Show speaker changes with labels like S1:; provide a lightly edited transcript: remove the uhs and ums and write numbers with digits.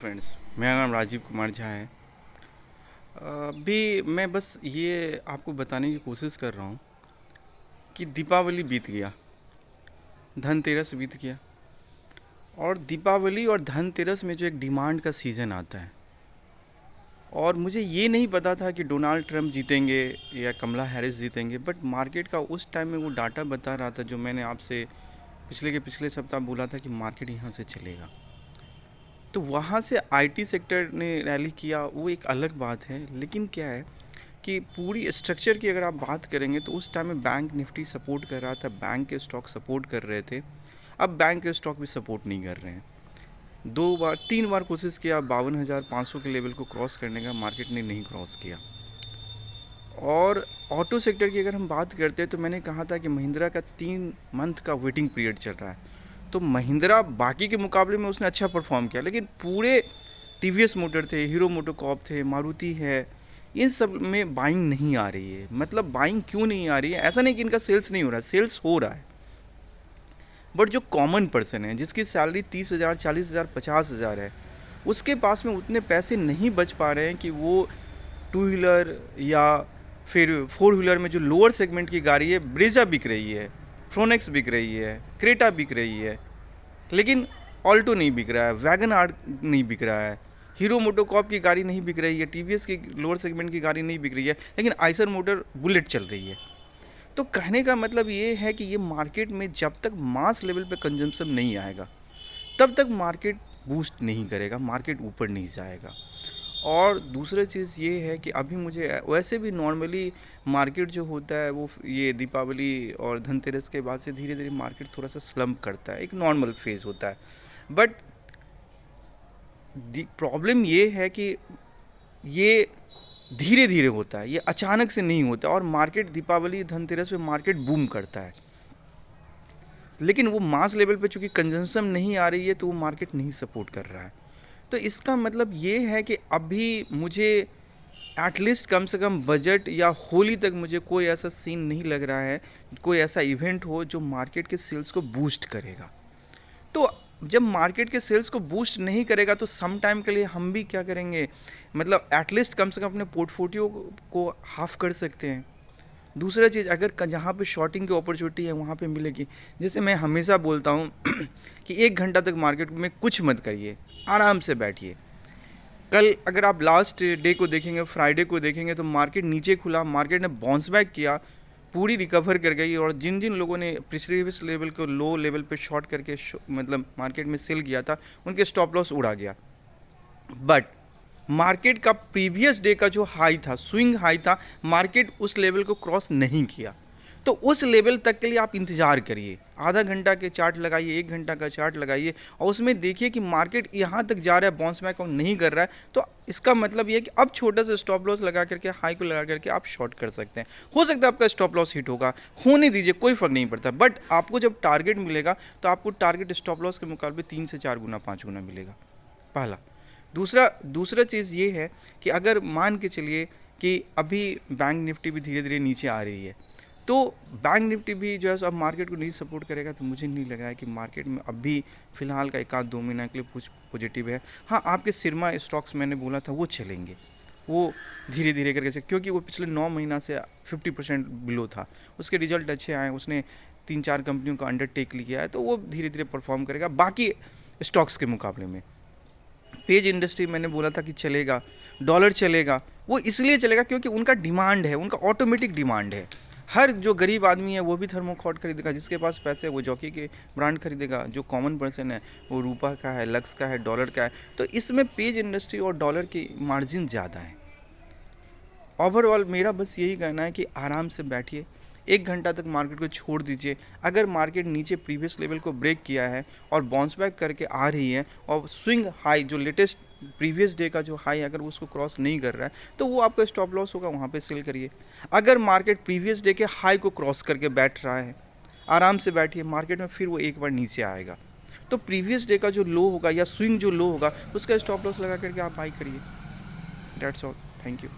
S1: Friends, मेरा नाम राजीव कुमार झा है। अभी मैं बस ये आपको बताने की कोशिश कर रहा हूँ कि दीपावली बीत गया, धनतेरस बीत गया, और दीपावली और धनतेरस में जो एक डिमांड का सीज़न आता है, और मुझे ये नहीं पता था कि डोनाल्ड ट्रंप जीतेंगे या कमला हैरिस जीतेंगे, बट मार्केट का उस टाइम में वो डाटा बता रहा था जो मैंने आपसे पिछले सप्ताह बोला था कि मार्केट यहाँ से चलेगा। तो वहाँ से आईटी सेक्टर ने रैली किया, वो एक अलग बात है। लेकिन क्या है कि पूरी स्ट्रक्चर की अगर आप बात करेंगे तो उस टाइम में बैंक निफ्टी सपोर्ट कर रहा था, बैंक के स्टॉक सपोर्ट कर रहे थे। अब बैंक के स्टॉक भी सपोर्ट नहीं कर रहे हैं। 2 बार 3 बार कोशिश किया 52,500 के लेवल को क्रॉस करने का, मार्केट ने नहीं क्रॉस किया। और ऑटो सेक्टर की अगर हम बात करते हैं तो मैंने कहा था कि महिंद्रा का 3 मंथ का वेटिंग पीरियड चल रहा है, तो महिंद्रा बाकी के मुकाबले में उसने अच्छा परफॉर्म किया। लेकिन पूरे टीवीएस मोटर थे, हीरो मोटोकॉर्प थे, मारुति है, इन सब में बाइंग नहीं आ रही है। मतलब बाइंग क्यों नहीं आ रही है? ऐसा नहीं कि इनका सेल्स नहीं हो रहा है, सेल्स हो रहा है, बट जो कॉमन पर्सन है जिसकी सैलरी 30,000, 40,000, 50,000 है, उसके पास में उतने पैसे नहीं बच पा रहे हैं कि वो टू व्हीलर या फिर 4 व्हीलर में जो लोअर सेगमेंट की गाड़ी है, ब्रेजा बिक रही है, फ्रोनेक्स बिक रही है, क्रेटा बिक रही है, लेकिन ऑल्टो नहीं बिक रहा है, वैगन आर नहीं बिक रहा है, हीरो मोटोकॉर्प की गाड़ी नहीं बिक रही है, टीवीएस की लोअर सेगमेंट की गाड़ी नहीं बिक रही है, लेकिन आइसर मोटर बुलेट चल रही है। तो कहने का मतलब ये है कि ये मार्केट में जब तक मास लेवल पे कंजम्पशन नहीं आएगा तब तक मार्केट बूस्ट नहीं करेगा, मार्केट ऊपर नहीं जाएगा। और दूसरी चीज़ ये है कि अभी मुझे वैसे भी नॉर्मली मार्केट जो होता है वो ये दीपावली और धनतेरस के बाद से धीरे धीरे मार्केट थोड़ा सा स्लम्प करता है, एक नॉर्मल फेज़ होता है। बट प्रॉब्लम ये है कि ये धीरे धीरे होता है, ये अचानक से नहीं होता। और मार्केट दीपावली धनतेरस पे मार्केट बूम करता है, लेकिन वो मास लेवल पे चूँकि कंजम्पशन नहीं आ रही है तो वो मार्केट नहीं सपोर्ट कर रहा है। तो इसका मतलब ये है कि अभी मुझे एटलीस्ट कम से कम बजट या होली तक मुझे कोई ऐसा सीन नहीं लग रहा है, कोई ऐसा इवेंट हो जो मार्केट के सेल्स को बूस्ट करेगा। तो जब मार्केट के सेल्स को बूस्ट नहीं करेगा तो सम टाइम के लिए हम भी क्या करेंगे, मतलब एटलीस्ट कम से कम अपने पोर्टफोलियो को हाफ कर सकते हैं। दूसरा चीज़, अगर जहाँ पे शॉर्टिंग की अपॉर्चुनिटी है वहाँ पे मिलेगी। जैसे मैं हमेशा बोलता हूँ कि 1 घंटा तक मार्केट में कुछ मत करिए, आराम से बैठिए। कल अगर आप लास्ट डे को देखेंगे, फ्राइडे को देखेंगे, तो मार्केट नीचे खुला, मार्केट ने बाउंस बैक किया, पूरी रिकवर कर गई। और जिन जिन लोगों ने प्रीवियस लेवल को लो लेवल पे शॉर्ट करके मतलब मार्केट में सेल किया था, उनके स्टॉप लॉस उड़ा गया। बट मार्केट का प्रीवियस डे का जो हाई था, स्विंग हाई था, मार्केट उस लेवल को क्रॉस नहीं किया। तो उस लेवल तक के लिए आप इंतज़ार करिए, आधा घंटा के चार्ट लगाइए, 1 घंटा का चार्ट लगाइए, और उसमें देखिए कि मार्केट यहाँ तक जा रहा है, बाउंस बैक और नहीं कर रहा है, तो इसका मतलब ये है कि अब छोटा सा स्टॉप लॉस लगा करके, हाई को लगा करके आप शॉर्ट कर सकते हैं। हो सकता है आपका स्टॉप लॉस हिट होगा, होने दीजिए, कोई फ़र्क नहीं पड़ता। बट आपको जब टारगेट मिलेगा तो आपको टारगेट स्टॉप लॉस के मुकाबले 3 से 4 गुना, 5 गुना मिलेगा, पहला। दूसरा चीज़ ये है कि अगर मान के चलिए कि अभी बैंक निफ्टी भी धीरे धीरे नीचे आ रही है, तो बैंक निफ्टी भी जो है अब मार्केट को नहीं सपोर्ट करेगा, तो मुझे नहीं लग रहा है कि मार्केट में अभी फ़िलहाल का 1 आध 2 महीना के लिए कुछ पॉजिटिव है। हाँ, आपके सिरमा स्टॉक्स मैंने बोला था वो चलेंगे, वो धीरे धीरे करके, क्योंकि वो पिछले 9 महीना से 50% बिलो था, उसके रिजल्ट अच्छे आए, उसने 3-4 कंपनियों का अंडरटेक लिया है, तो वो धीरे धीरे परफॉर्म करेगा बाकी स्टॉक्स के मुकाबले में। पेज इंडस्ट्री मैंने बोला था कि चलेगा, डॉलर चलेगा, वो इसलिए चलेगा क्योंकि उनका डिमांड है, उनका ऑटोमेटिक डिमांड है। हर जो गरीब आदमी है वो भी थर्मोकॉट खरीदेगा, जिसके पास पैसे है वो जॉकी के ब्रांड खरीदेगा, जो कॉमन पर्सन है वो रूपा का है, लक्स का है, डॉलर का है। तो इसमें पेज इंडस्ट्री और डॉलर की मार्जिन ज़्यादा है। ओवरऑल मेरा बस यही कहना है कि आराम से बैठिए, 1 घंटा तक मार्केट को छोड़ दीजिए। अगर मार्केट नीचे प्रीवियस लेवल को ब्रेक किया है और बाउंस बैक करके आ रही है, और स्विंग हाई जो लेटेस्ट प्रीवियस डे का जो हाई अगर उसको क्रॉस नहीं कर रहा है, तो वो आपका स्टॉप लॉस होगा, वहाँ पे सेल करिए। अगर मार्केट प्रीवियस डे के हाई को क्रॉस करके बैठ रहा है, आराम से बैठिए, मार्केट में फिर वो एक बार नीचे आएगा, तो प्रीवियस डे का जो लो होगा या स्विंग जो लो होगा उसका स्टॉप लॉस लगा करके आप बाई करिए। That's all, thank you.